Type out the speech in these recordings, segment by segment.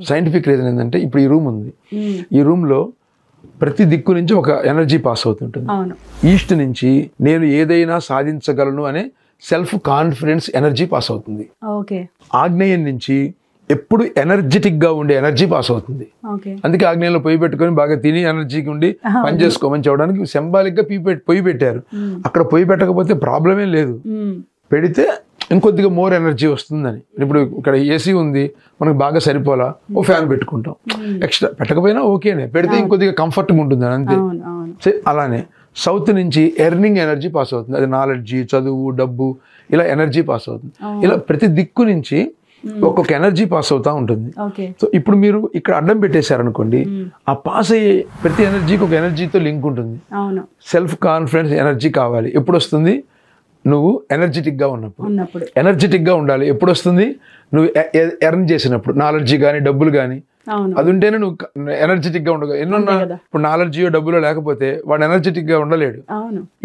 Scientific reason ఏంటంటే ఇప్పుడు ఈ రూమ్ ఉంది, ఈ రూమ్లో ప్రతి దిక్కు నుంచి ఒక ఎనర్జీ పాస్ అవుతుంటుంది. ఈస్ట్ నుంచి నేను ఏదైనా సాధించగలను అనే సెల్ఫ్ కాన్ఫిడెన్స్ ఎనర్జీ పాస్ అవుతుంది. ఆగ్నేయం నుంచి ఎప్పుడు ఎనర్జెటిక్గా ఉండే ఎనర్జీ పాస్ అవుతుంది. అందుకే ఆగ్నేయంలో పొయ్యి పెట్టుకొని బాగా తిని ఎనర్జీకి ఉండి పని చేసుకోమని చెప్పడానికి సింబాలిక్గా పొయ్యి పెట్టారు. అక్కడ పొయ్యి పెట్టకపోతే ప్రాబ్లమే లేదు, పెడితే ఇంకొద్దిగా మోర్ ఎనర్జీ వస్తుందని. ఇప్పుడు ఇక్కడ ఏసీ ఉంది, మనకు బాగా సరిపోలా, ఓ ఫ్యాన్ పెట్టుకుంటాం. ఎక్స్ట్రా పెట్టకపోయినా ఓకేనే, పెడితే ఇంకొద్దిగా కంఫర్ట్గా ఉంటుంది అంతే. అలానే సౌత్ నుంచి ఎర్నింగ్ ఎనర్జీ పాస్ అవుతుంది, అది నాలెడ్జి, చదువు, డబ్బు, ఇలా ఎనర్జీ పాస్ అవుతుంది. ఇలా ప్రతి దిక్కు నుంచి ఒక్కొక్క ఎనర్జీ పాస్ అవుతా ఉంటుంది. సో ఇప్పుడు మీరు ఇక్కడ అడ్డం పెట్టేశారనుకోండి, ఆ పాస్ అయ్యే ప్రతి ఎనర్జీకి ఒక ఎనర్జీతో లింక్ ఉంటుంది. సెల్ఫ్ కాన్ఫిడెన్స్ ఎనర్జీ కావాలి. ఎప్పుడు వస్తుంది? నువ్వు ఎనర్జెటిక్గా ఉన్నప్పుడు. ఎనర్జెటిక్గా ఉండాలి. ఎప్పుడు వస్తుంది? నువ్వు ఎర్న్ చేసినప్పుడు, నాలెడ్జీ కానీ డబ్బులు కానీ అది ఉంటేనే నువ్వు ఎనర్జెటిక్గా ఉండగా. ఎన్నున్నా ఇప్పుడు నాలెడ్జీయో డబ్బులో లేకపోతే వాడు ఎనర్జెటిక్గా ఉండలేడు.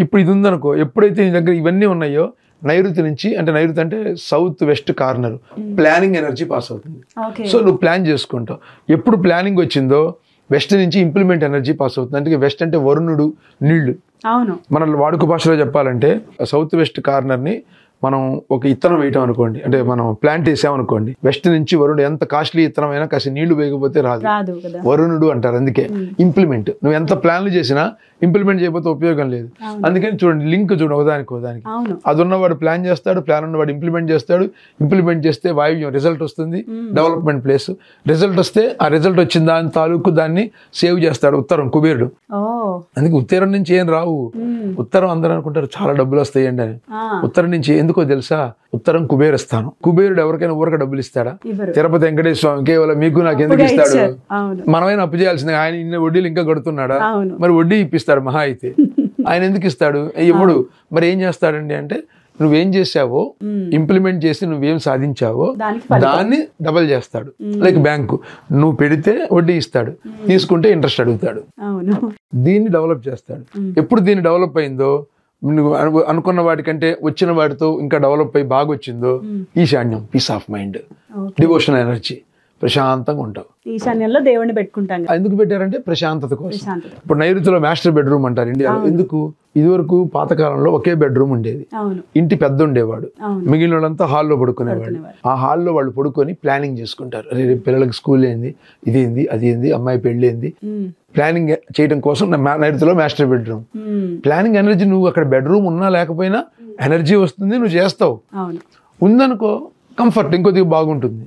ఇప్పుడు ఇది ఉందనుకో, ఎప్పుడైతే నీ దగ్గర ఇవన్నీ ఉన్నాయో, నైరుతి నుంచి, అంటే నైరుతి అంటే south west corner, planning energy pass అవుతుంది. సో నువ్వు ప్లాన్ చేసుకుంటావు. ఎప్పుడు ప్లానింగ్ వచ్చిందో వెస్ట్ నుంచి ఇంప్లిమెంట్ ఎనర్జీ పాస్ అవుతుంది. అంటే వెస్ట్ అంటే వరుణుడు, నీళ్లు. మన వాడుక భాషలో చెప్పాలంటే సౌత్ వెస్ట్ కార్నర్ని మనం ఒక ఇత్తనం వేయటం అనుకోండి, అంటే మనం ప్లాంట్ వేసామనుకోండి, వెస్ట్ నుంచి వరుణుడు ఎంత కాస్ట్లీ ఇత్తనం అయినా కాస్త నీళ్లు వేయకపోతే రాదు, వరుణుడు అంటారు. అందుకే ఇంప్లిమెంట్, నువ్వు ఎంత ప్లాన్లు చేసినా ఇంప్లిమెంట్ చేయకపోతే ఉపయోగం లేదు. అందుకని చూడండి, లింక్ చూడండి ఒకదానికి. అది ఉన్నవాడు ప్లాన్ చేస్తాడు, ప్లాన్ ఉన్నవాడు ఇంప్లిమెంట్ చేస్తాడు. ఇంప్లిమెంట్ చేస్తే వాయువ్యం రిజల్ట్ వస్తుంది, డెవలప్మెంట్ ప్లేస్. రిజల్ట్ వస్తే ఆ రిజల్ట్ వచ్చిన దాని తాలూకు దాన్ని సేవ్ చేస్తాడు ఉత్తరం, కుబేరుడు. అందుకే ఉత్తరం నుంచి ఏం రావు. ఉత్తరం అందరూ అనుకుంటారు చాలా డబ్బులు వస్తాయండి అని. ఉత్తరం నుంచి ఎందుకో తెలుసా? ఉత్తరం కుబేరస్థానం. కుబేరుడు ఎవరికైనా ఊరక డబ్బులు ఇస్తాడా? తిరుపతి వెంకటేశ్వర స్వామి కేవలం మీకు నాకు ఎందుకు ఇస్తాడు? మనమైనా అప్పు చేయాల్సిందే. ఆయన ఇన్ని వడ్డీలు ఇంకా కడుతున్నాడా? మరి వడ్డీ ఇప్పిస్తాడు మహా అయితే. ఆయన ఎందుకు ఇస్తాడు? ఇప్పుడు మరి ఏం చేస్తాడండి అంటే, నువ్వేం చేసావో ఇంప్లిమెంట్ చేసి నువ్వేం సాధించావో దాన్ని డబల్ చేస్తాడు. లైక్ బ్యాంకు, నువ్వు పెడితే వడ్డీ ఇస్తాడు, తీసుకుంటే ఇంట్రెస్ట్ అడుగుతాడు. దీన్ని డెవలప్ చేస్తాడు. ఎప్పుడు దీన్ని డెవలప్ అయిందో, నువ్వు అనుకున్న వాటికంటే వచ్చిన వాటితో ఇంకా డెవలప్ అయ్యి బాగా వచ్చిందో, ఈశాన్యం, peace of mind, devotional energy, ప్రశాంతంగా ఉంటావు. ఈశాన్యంలో దేవుడిని పెట్టుకుంటాం. ఎందుకు పెట్టారంటే ప్రశాంతత కోసం. ఇప్పుడు నైరుతిలో మాస్టర్ బెడ్రూమ్ అంటారు ఇండియాలో. ఎందుకు? ఇదివరకు పాతకాలంలో ఒకే బెడ్రూమ్ ఉండేది, ఇంటి పెద్ద ఉండేవాడు, మిగిలిన వాళ్ళంతా హాల్లో పడుకునేవాడు. ఆ హాల్లో వాళ్ళు పడుకొని ప్లానింగ్ చేసుకుంటారు. అరే పిల్లలకి స్కూల్ ఏంది, ఇదేంది, అది ఏంది, అమ్మాయి పెళ్ళి ఏంది, ప్లానింగ్ చేయడం కోసం నైరుతిలో మాస్టర్ బెడ్రూమ్. ప్లానింగ్ ఎనర్జీ, నువ్వు అక్కడ బెడ్రూమ్ ఉన్నా లేకపోయినా ఎనర్జీ వస్తుంది, నువ్వు చేస్తావు. ఉందనుకో కంఫర్ట్ ఇంకొద్దిగా బాగుంటుంది.